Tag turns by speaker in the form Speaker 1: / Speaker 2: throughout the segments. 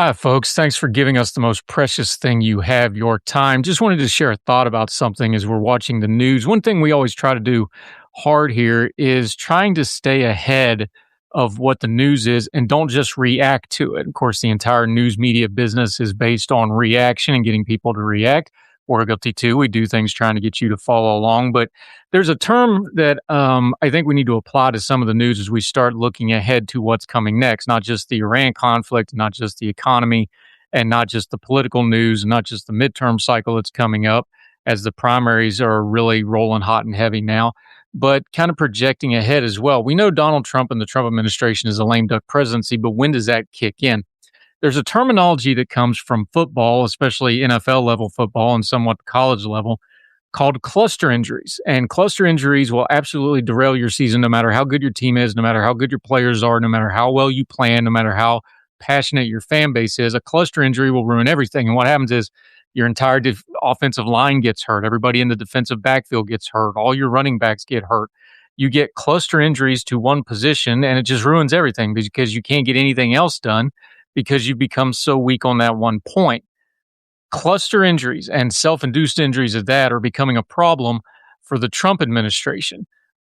Speaker 1: Hi, folks. Thanks for giving us the most precious thing you have, your time. Just wanted to share a thought about something as we're watching the news. One thing we always try to do hard here is trying to stay ahead of what the news is and don't just react to it. Of course, the entire news media business is based on reaction and getting people to react. We're guilty too. We do things trying to get you to follow along. But there's a term that I think we need to apply to some of the news as we start looking ahead to what's coming next, not just the Iran conflict, not just the economy, and not just the political news, not just the midterm cycle that's coming up as the primaries are really rolling hot and heavy now, but kind of projecting ahead as well. We know Donald Trump and the Trump administration is a lame duck presidency, but when does that kick in? There's a terminology that comes from football, especially NFL level football and somewhat college level, called cluster injuries. And cluster injuries will absolutely derail your season no matter how good your team is, no matter how good your players are, no matter how well you plan, no matter how passionate your fan base is. A cluster injury will ruin everything. And what happens is your entire offensive line gets hurt. Everybody in the defensive backfield gets hurt. All your running backs get hurt. You get cluster injuries to one position, and it just ruins everything because you can't get anything else done because you become so weak on that one point. Cluster injuries and self-induced injuries of that are becoming a problem for the Trump administration.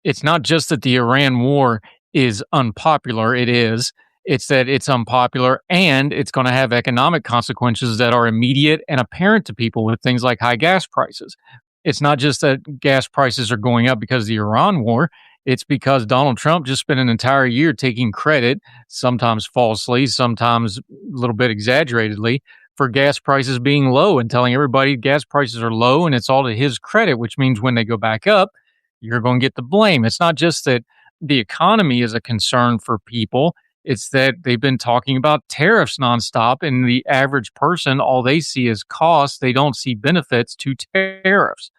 Speaker 1: It's not just that the Iran war is unpopular. It's that it's unpopular and it's going to have economic consequences that are immediate and apparent to people with things like high gas prices. It's not just that gas prices are going up because of the Iran war. It's because Donald Trump just spent an entire year taking credit, sometimes falsely, sometimes a little bit exaggeratedly, for gas prices being low and telling everybody gas prices are low and it's all to his credit, which means when they go back up, you're going to get the blame. It's not just that the economy is a concern for people. It's that they've been talking about tariffs nonstop, and the average person, all they see is costs. They don't see benefits to tariffs.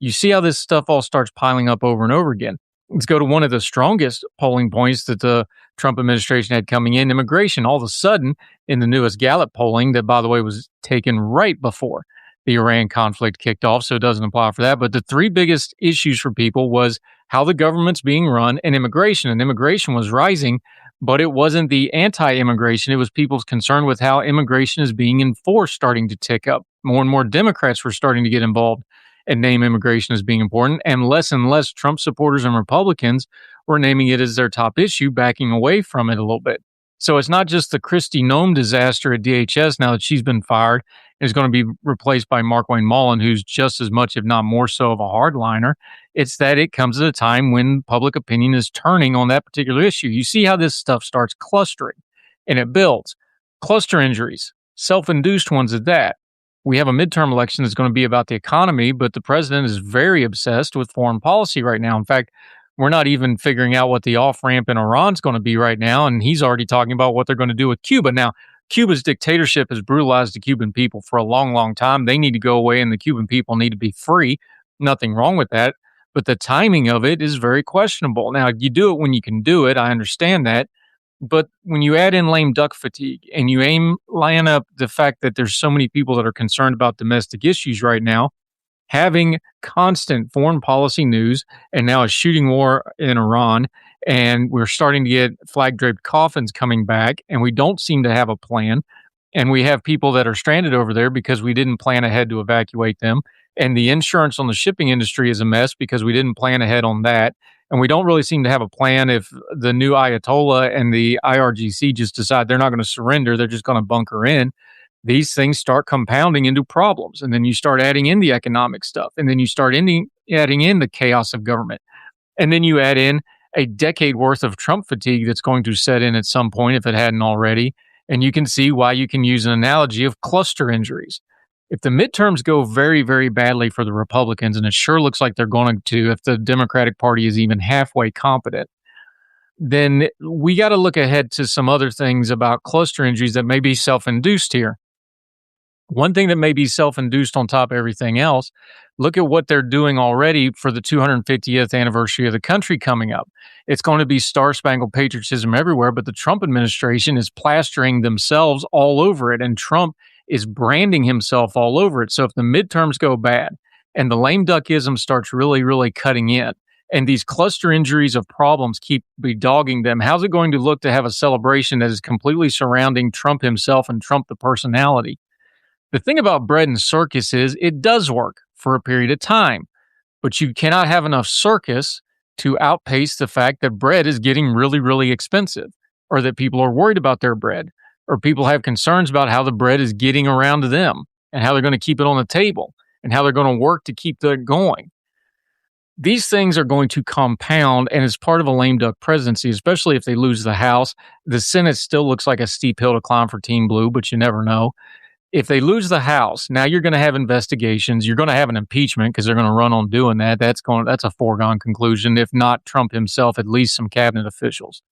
Speaker 1: You see how this stuff all starts piling up over and over again. Let's go to one of the strongest polling points that the Trump administration had coming in, immigration. All of a sudden, in the newest Gallup polling, that, by the way, was taken right before the Iran conflict kicked off, so it doesn't apply for that. But the three biggest issues for people was how the government's being run and immigration. And immigration was rising, but it wasn't the anti-immigration. It was people's concern with how immigration is being enforced starting to tick up. More and more Democrats were starting to get involved and name immigration as being important, and less Trump supporters and Republicans were naming it as their top issue, backing away from it a little bit. So it's not just the Kristi Noem disaster at DHS now that she's been fired and is going to be replaced by Markwayne Mullin, who's just as much, if not more so, of a hardliner. It's that it comes at a time when public opinion is turning on that particular issue. You see how this stuff starts clustering, and it builds. Cluster injuries, self-induced ones at that. We have a midterm election that's going to be about the economy, but the president is very obsessed with foreign policy right now. In fact, we're not even figuring out what the off-ramp in Iran is going to be right now, and he's already talking about what they're going to do with Cuba. Now, Cuba's dictatorship has brutalized the Cuban people for a long, long time. They need to go away, and the Cuban people need to be free. Nothing wrong with that, but the timing of it is very questionable. Now, you do it when you can do it. I understand that. But when you add in lame duck fatigue and you line up the fact that there's so many people that are concerned about domestic issues right now, having constant foreign policy news and now a shooting war in Iran, and we're starting to get flag-draped coffins coming back, and we don't seem to have a plan, and we have people that are stranded over there because we didn't plan ahead to evacuate them, and the insurance on the shipping industry is a mess because we didn't plan ahead on that. And we don't really seem to have a plan if the new Ayatollah and the IRGC just decide they're not going to surrender. They're just going to bunker in. These things start compounding into problems. And then you start adding in the economic stuff. And then you start adding in the chaos of government. And then you add in a decade worth of Trump fatigue that's going to set in at some point if it hadn't already. And you can see why you can use an analogy of cluster injuries. If the midterms go very, very badly for the Republicans, and it sure looks like they're going to if the Democratic Party is even halfway competent, then we got to look ahead to some other things about cluster injuries that may be self-induced here. One thing that may be self-induced on top of everything else, look at what they're doing already for the 250th anniversary of the country coming up. It's going to be star-spangled patriotism everywhere, but the Trump administration is plastering themselves all over it, and Trump is branding himself all over it. So if the midterms go bad and the lame duckism starts really, really cutting in, and these cluster injuries of problems keep bedogging them, how's it going to look to have a celebration that is completely surrounding Trump himself and Trump the personality? The thing about bread and circus is it does work for a period of time, but you cannot have enough circus to outpace the fact that bread is getting really, really expensive, or that people are worried about their bread, or people have concerns about how the bread is getting around to them and how they're going to keep it on the table and how they're going to work to keep that going. These things are going to compound, and as part of a lame duck presidency, especially if they lose the House, the Senate still looks like a steep hill to climb for Team Blue, but you never know. If they lose the House, now you're going to have investigations. You're going to have an impeachment because they're going to run on doing that. That's a foregone conclusion. If not Trump himself, at least some cabinet officials.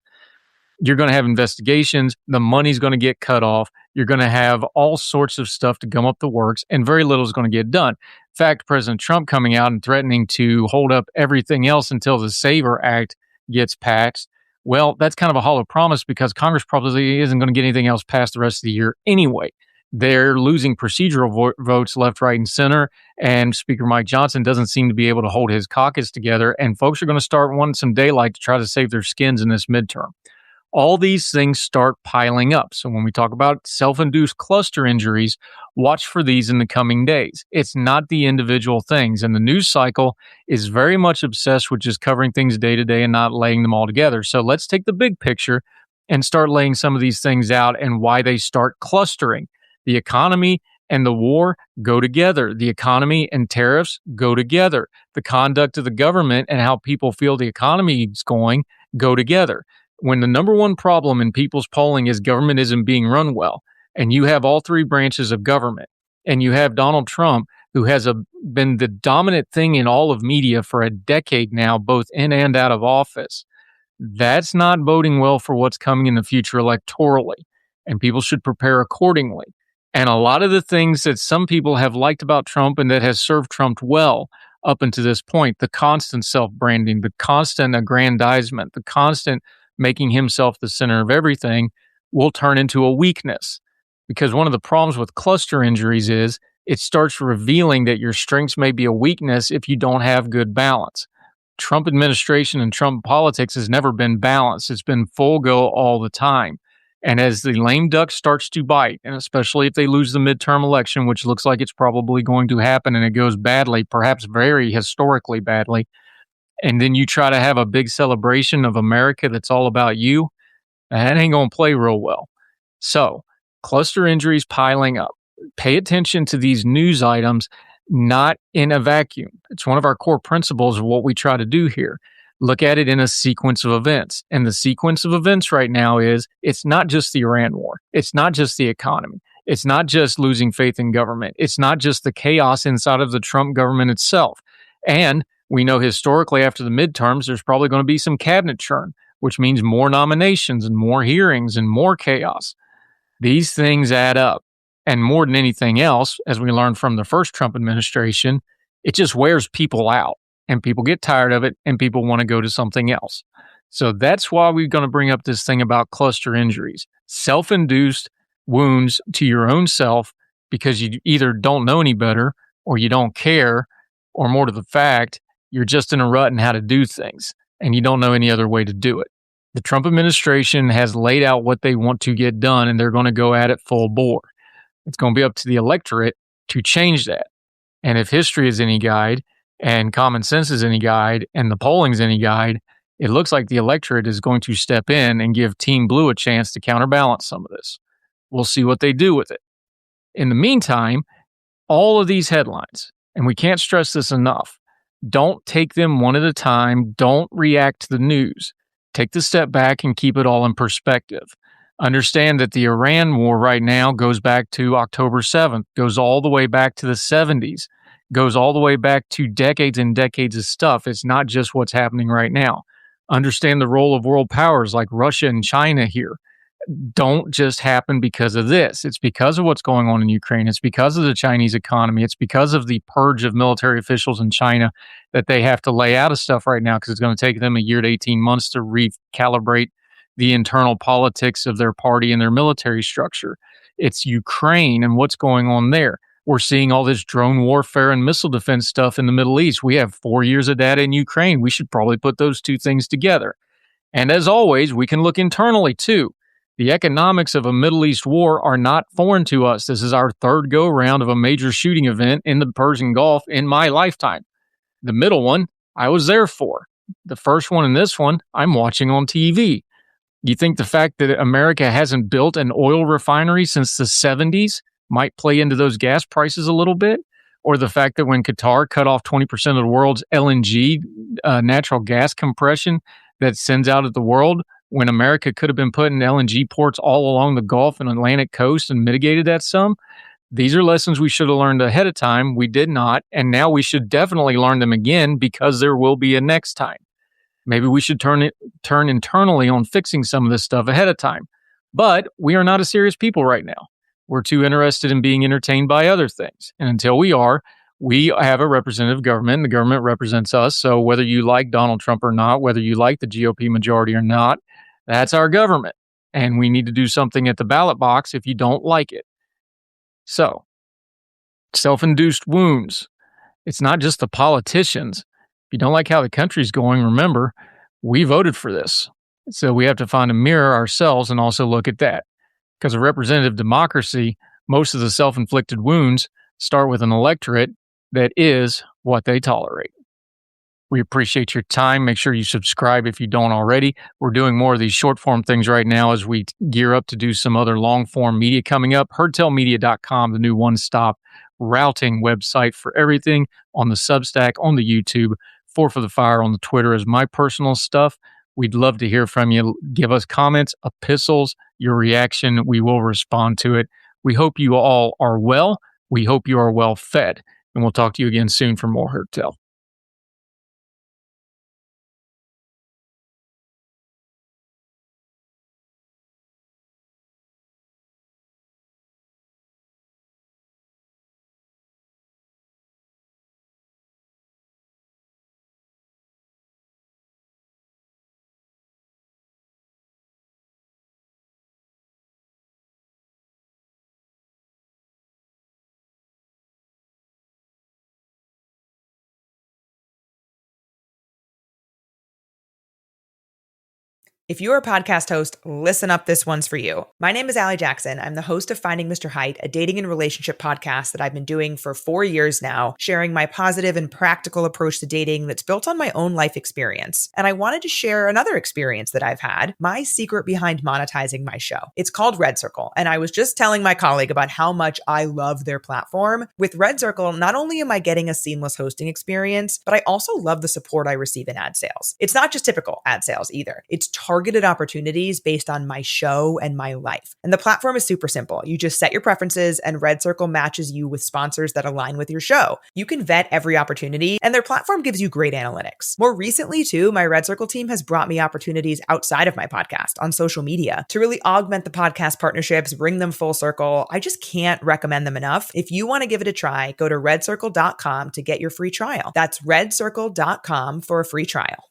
Speaker 1: You're going to have investigations. The money's going to get cut off. You're going to have all sorts of stuff to gum up the works, and very little is going to get done. In fact, President Trump coming out and threatening to hold up everything else until the SAVOR Act gets passed. Well, that's kind of a hollow promise because Congress probably isn't going to get anything else passed the rest of the year anyway. They're losing procedural votes left, right, and center, and Speaker Mike Johnson doesn't seem to be able to hold his caucus together, and folks are going to start wanting some daylight to try to save their skins in this midterm. All these things start piling up. So when we talk about self-induced cluster injuries, watch for these in the coming days. It's not the individual things, and the news cycle is very much obsessed with just covering things day to day and not laying them all together. So let's take the big picture and start laying some of these things out and why they start clustering. The economy and the war go together. The economy and tariffs go together. The conduct of the government and how people feel the economy is going go together. When the number one problem in people's polling is government isn't being run well, and you have all three branches of government, and you have Donald Trump, who has been the dominant thing in all of media for a decade now, both in and out of office, that's not boding well for what's coming in the future electorally, and people should prepare accordingly. And a lot of the things that some people have liked about Trump and that has served Trump well up until this point, the constant self-branding, the constant aggrandizement, the constant making himself the center of everything, will turn into a weakness. Because one of the problems with cluster injuries is it starts revealing that your strengths may be a weakness if you don't have good balance. Trump administration and Trump politics has never been balanced. It's been full go all the time. And as the lame duck starts to bite, and especially if they lose the midterm election, which looks like it's probably going to happen and it goes badly, perhaps very historically badly, and then you try to have a big celebration of America that's all about you, that ain't going to play real well. So, cluster injuries piling up. Pay attention to these news items, not in a vacuum. It's one of our core principles of what we try to do here. Look at it in a sequence of events. And the sequence of events right now is, it's not just the Iran war. It's not just the economy. It's not just losing faith in government. It's not just the chaos inside of the Trump government itself. And we know historically after the midterms, there's probably going to be some cabinet churn, which means more nominations and more hearings and more chaos. These things add up. And more than anything else, as we learned from the first Trump administration, it just wears people out. And people get tired of it, and people want to go to something else. So that's why we're going to bring up this thing about cluster injuries, self-induced wounds to your own self because you either don't know any better or you don't care, or more to the fact, you're just in a rut in how to do things, and you don't know any other way to do it. The Trump administration has laid out what they want to get done, and they're going to go at it full bore. It's going to be up to the electorate to change that. And if history is any guide, and common sense is any guide, and the polling's any guide, it looks like the electorate is going to step in and give Team Blue a chance to counterbalance some of this. We'll see what they do with it. In the meantime, all of these headlines, and we can't stress this enough, don't take them one at a time. Don't react to the news. Take the step back and keep it all in perspective. Understand that the Iran war right now goes back to October 7th, goes all the way back to the 70s. Goes all the way back to decades and decades of stuff. It's not just what's happening right now. Understand the role of world powers like Russia and China here. Don't just happen because of this. It's because of what's going on in Ukraine. It's because of the Chinese economy. It's because of the purge of military officials in China that they have to lay out of stuff right now because it's going to take them a year to 18 months to recalibrate the internal politics of their party and their military structure. It's Ukraine and what's going on there. We're seeing all this drone warfare and missile defense stuff in the Middle East. We have 4 years of data in Ukraine. We should probably put those two things together. And as always, we can look internally too. The economics of a Middle East war are not foreign to us. This is our third go round of a major shooting event in the Persian Gulf in my lifetime. The middle one, I was there for. The first one and this one, I'm watching on TV. You think the fact that America hasn't built an oil refinery since the 70s might play into those gas prices a little bit? Or the fact that when Qatar cut off 20% of the world's LNG, natural gas compression that sends out at the world, when America could have been putting LNG ports all along the Gulf and Atlantic coast and mitigated that some? These are lessons we should have learned ahead of time. We did not. And now we should definitely learn them again because there will be a next time. Maybe we should turn internally on fixing some of this stuff ahead of time. But we are not a serious people right now. We're too interested in being entertained by other things. And until we are, we have a representative government, and the government represents us. So whether you like Donald Trump or not, whether you like the GOP majority or not, that's our government. And we need to do something at the ballot box if you don't like it. So, self-induced wounds. It's not just the politicians. If you don't like how the country's going, remember, we voted for this. So we have to find a mirror ourselves and also look at that. Because of representative democracy, most of the self-inflicted wounds start with an electorate that is what they tolerate. We appreciate your time. Make sure you subscribe if you don't already. We're doing more of these short-form things right now as we gear up to do some other long-form media coming up. HeardTellMedia.com, the new one-stop routing website for everything on the Substack, on the YouTube, for the Fire on the Twitter is my personal stuff. We'd love to hear from you. Give us comments, epistles, your reaction. We will respond to it. We hope you all are well. We hope you are well fed. And we'll talk to you again soon for more Heard Tell.
Speaker 2: If you're a podcast host, listen up, this one's for you. My name is Allie Jackson. I'm the host of Finding Mr. Height, a dating and relationship podcast that I've been doing for 4 years now, sharing my positive and practical approach to dating that's built on my own life experience. And I wanted to share another experience that I've had, my secret behind monetizing my show. It's called Red Circle, and I was just telling my colleague about how much I love their platform. With Red Circle, not only am I getting a seamless hosting experience, but I also love the support I receive in ad sales. It's not just typical ad sales either. It's targeted opportunities based on my show and my life. And the platform is super simple. You just set your preferences and Red Circle matches you with sponsors that align with your show. You can vet every opportunity and their platform gives you great analytics. More recently too, my Red Circle team has brought me opportunities outside of my podcast on social media to really augment the podcast partnerships, bring them full circle. I just can't recommend them enough. If you want to give it a try, go to redcircle.com to get your free trial. That's redcircle.com for a free trial.